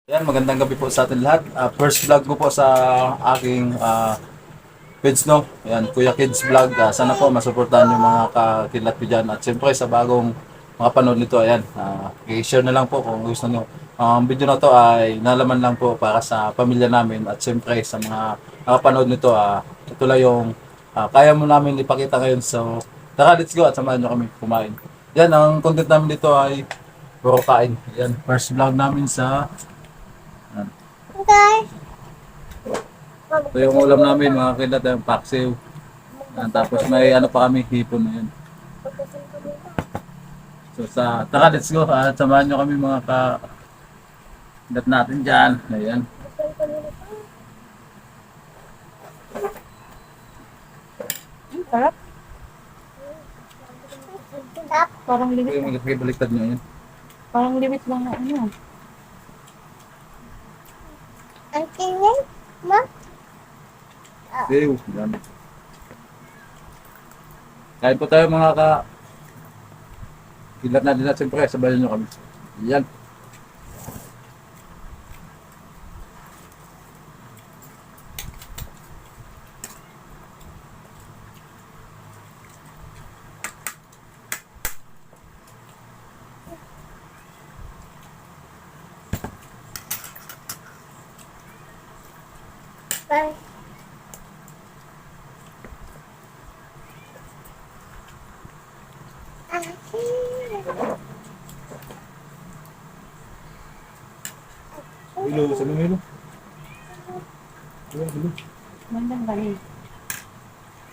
Yan, magandang gabi po sa atin lahat. First vlog ko po sa aking page, no? Yan, Kuya Kids Vlog. Sana po masuportahan yung mga kakilat ko dyan. At siyempre sa bagong mga panood nito, ayan, i-share na lang po kung gusto nyo. Ang video na to ay nalaman lang po para sa pamilya namin. At siyempre sa mga nakapanood nito, ito lang yung kaya mo namin ipakita ngayon. So, tara, let's go at samahan nyo kami kumain. Yan, ang content namin dito ay puro kain. Yan, first vlog namin sa Guys, ito yung ulam namin, mga kilat, yung paksiw. Tapos may ano pa kami, hipon na yun. So tara, let's go. At samahan nyo kami mga kakilat natin dyan. Ayan. Sarap. tap, Parang Ito limit yung lang. magkakibaliktad nyo yun. Parang limit lang na ano. ang tingin mo. Ew, yan. Kain po tayo mga kakilat natin at siyempre, sabayan nyo kami. Yan. Bye. Hilo, sa mga hilo. Hilo. Mandang kanin.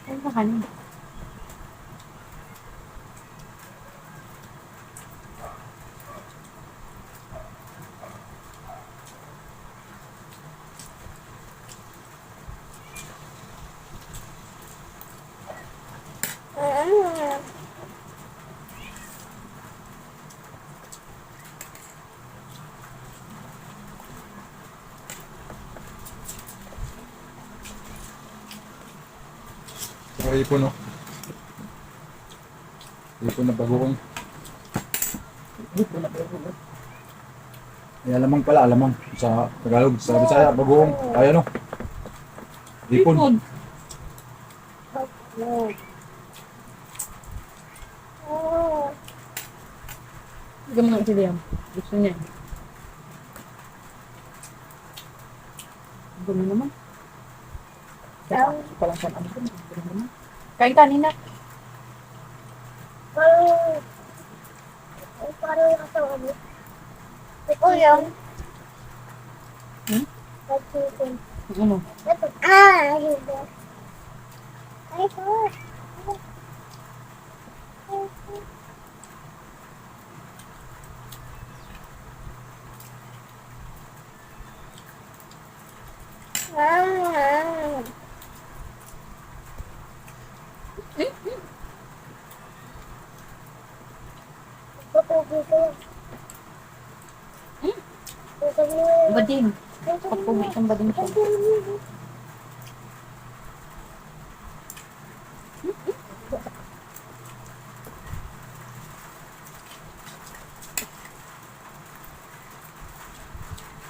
Ano ba kanin? Saka ipon, no? Ipon na bagong. Ay, alamang pala, alamang. Sa Tagalog, sa Bisaya, bagong. Ay, ano? Ipon. Ipon. Hindi mo nga si Liam. Gusto niya. Dumi naman. Parang saan ano dumi naman. Kain kanina. Parang nakasabi. Ito yung Hmm? pag-chicken. Ano? Ito. Hindi. Ay, ito. Patuloy ko. Patuloy. Bading. Pagpuwi ng bading siya.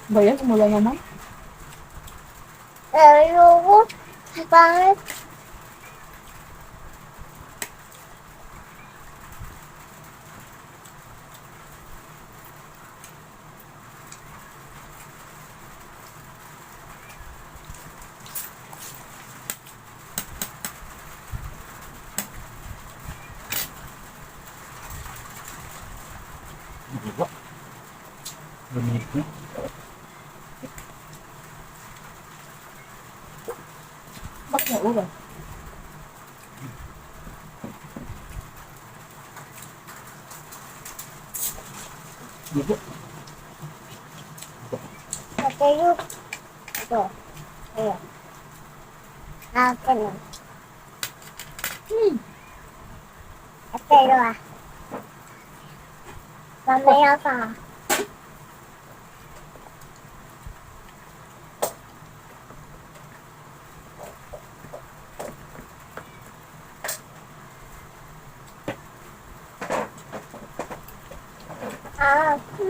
Bayan, mula naman. Ayoko. Pangit. Diba? Lamig na. Bakit na ulan? Diba? Patayo. Ito. Ayan. Akin na. Patayo ah. Mamaya pa.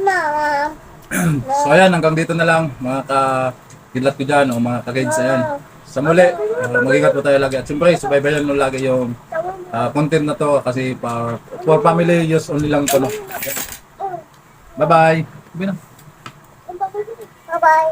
Mom. So ayan, hanggang dito na lang mga kakidlat ko dyan o mga ka-kids. Ayan. Sa muli, mag-ingat po tayo lagi. At siyempre, subaybayan mo lagi yung content na to kasi for family use only lang to. No? Bye-bye. Sabi na. Bye-bye.